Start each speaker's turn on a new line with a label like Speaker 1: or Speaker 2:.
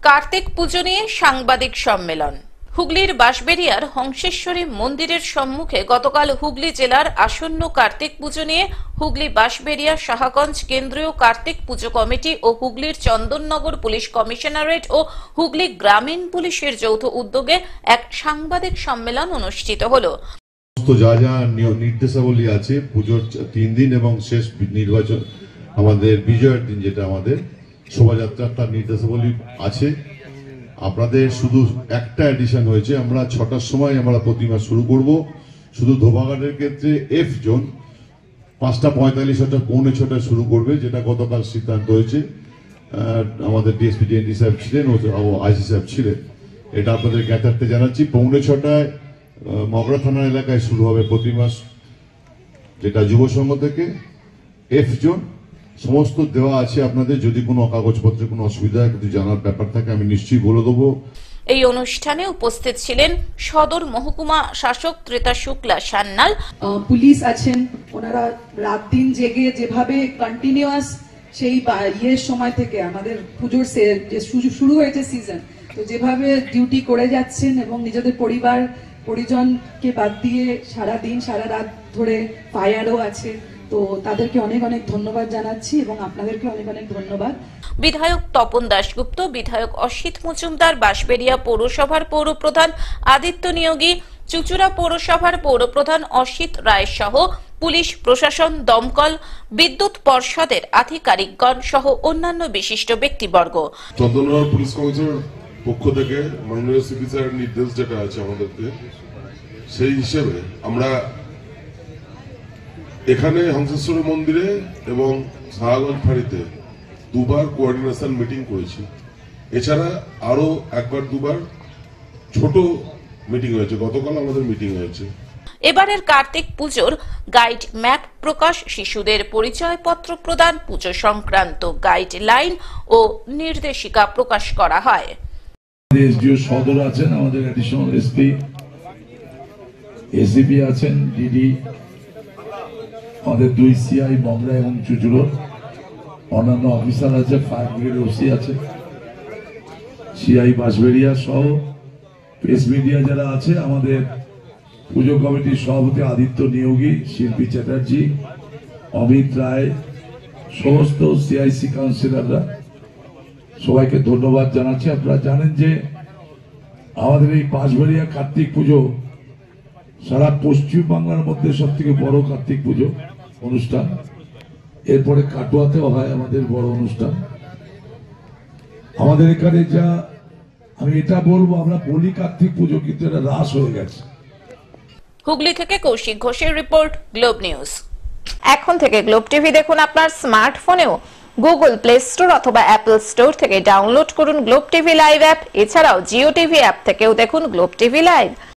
Speaker 1: কার্তিক পুজো নিয়ে সাংবাদিক সম্মেলন। হুগলির বাঁশবেড়িয়ার হংসেশ্বরী মন্দিরের সম্মুখে গতকাল হুগলি জেলার আসন্ন কার্তিক পুজো নিয়ে হুগলি বাঁশবেড়িয়া সাহাগঞ্জ কেন্দ্রীয় কার্তিক পুজো কমিটি ও হুগলির চন্দননগর পুলিশ কমিশনারেট ও হুগলি গ্রামীণ পুলিশের যৌথ উদ্যোগে এক সাংবাদিক সম্মেলন অনুষ্ঠিত হলো।
Speaker 2: যা যা নির্দেশাবলী আছে পুজোর 3 দিন এবং শেষ নির্বাচন আমাদের বিজয়ের দিন যেটা আমাদের শোভাযাত্রার তার নির্দেশাবলী আছে। আপনাদের শুধু একটা এডিশন হয়েছে, আমরা 6টার সময় আমরা প্রতিমা শুরু করব। শুধু ধোবাঘাটের ক্ষেত্রে এফ জোন 5:45 পৌনে 6টায় শুরু করবে, যেটা গতকাল সিদ্ধান্ত হয়েছে। আমাদের ডিএসপি ডিএনডি সাহেব ছিলেন ও আইসি সাহেব ছিলেন, এটা আপনাদের জ্ঞাতার্থে জানাচ্ছি। পৌনে 6টায় মগরা থানার এলাকায় শুরু হবে প্রতিমা, যেটা যুব সংঘ থেকে। এফ জোন সমস্ত দেওয়া আছে আপনাদের, যদি কোনো কাগজপত্রে কোনো অসুবিধা যদি জানার ব্যাপার থাকে আমি নিশ্চয়ই বলে দেবো।
Speaker 1: এই অনুষ্ঠানে উপস্থিত ছিলেন সদর মহকুমা শাসক ত্রেতা শুক্লা সান্যাল,
Speaker 3: পুলিশ আছেন, ওনারা রাত দিন জেগে যেভাবে কন্টিনিউয়াস সেই ইয়ের সময় থেকে আমাদের পুজোর যে শুরু হয়েছে সিজন, তো যেভাবে ডিউটি করে যাচ্ছেন এবং নিজেদের পরিজনকে বাদ দিয়ে সারা দিন সারা রাত ধরে ফায়ারও আছে, তো তাদেরকে অনেক অনেক ধন্যবাদ জানাচ্ছি এবং আপনাদেরকে অনেক অনেক ধন্যবাদ।
Speaker 1: বিধায়ক তপন দাশগুপ্ত, বিধায়ক অসিত মজুমদার, বাঁশবেড়িয়া পৌরসভার পৌরপ্রধান আদিত্য নিয়োগী, চুচুড়া পৌরসভার পৌরপ্রধান অসিত রায় সহ পুলিশ প্রশাসন, দমকল, বিদ্যুৎ পর্ষদের আধিকারিকগণ সহ অন্যান্য বিশিষ্ট ব্যক্তিবর্গ।
Speaker 4: চন্দননগর পুলিশ কমিশনের পক্ষ থেকে মাননীয় সিপি স্যারের নির্দেশ যেটা আছে আমাদেরকে, সেই হিসেবে আমরা এখানে হংসেশ্বরী মন্দিরে এবং সাহাগঞ্জ ফাঁড়িতে 2বার কোঅর্ডিনেশন মিটিং করেছি। এছাড়া আরো 1-2বার ছোট মিটিং হয়েছে, গতকাল আমাদের মিটিং হয়েছে।
Speaker 1: এবারের কার্তিক পুজোর গাইড ম্যাপ প্রকাশ, শিশুদের পরিচয়পত্র প্রদান, পুজো সংক্রান্ত গাইডলাইন ও নির্দেশিকা প্রকাশ করা হয়।
Speaker 5: এসডিও সদর আছেন, আমাদের অ্যাডিশনাল এসপি, এসিপি আছেন, ডিডি, আমাদের 2 সিআই মগরা এবং চুচুড়ো, অন্যান্য অফিসার আছে, ফায়ার ব্রিগেড ওসি আছে, সিআই বাঁশবেড়িয়া সহ প্রেস মিডিয়া যারা আছে, আমাদের পুজো কমিটির সভাপতি আদিত্য নিয়োগী, শিল্পী চ্যাটার্জি, অমিত রায়, সমস্ত সিআইসি কাউন্সিলররা, সবাইকে ধন্যবাদ জানাচ্ছি। আপনারা জানেন যে আমাদের এই বাঁশবেড়িয়া কার্তিক পুজো সারা পশ্চিম বাংলার মধ্যে সব থেকে বড় কার্তিক পুজো অনুষ্ঠান। এরপরে কাটোয়াতেও হয় আমাদের বড় অনুষ্ঠান। আমাদের এখানে যা আমি এটা বলবো, আমরা বলি কার্তিক পুজো, কিন্তু এটা হ্রাস হয়ে গেছে।
Speaker 1: হুগলি থেকে কৌশিক ঘোষের রিপোর্ট, গ্লোব নিউজ। এখন থেকে গ্লোব টিভি দেখুন আপনার স্মার্টফোনেও। গুগল প্লে স্টোর অথবা অ্যাপল স্টোর থেকে ডাউনলোড করুন গ্লোব টিভি লাইভ অ্যাপ। এছাড়াও জিও টিভি অ্যাপ থেকেও দেখুন গ্লোব টিভি লাইভ।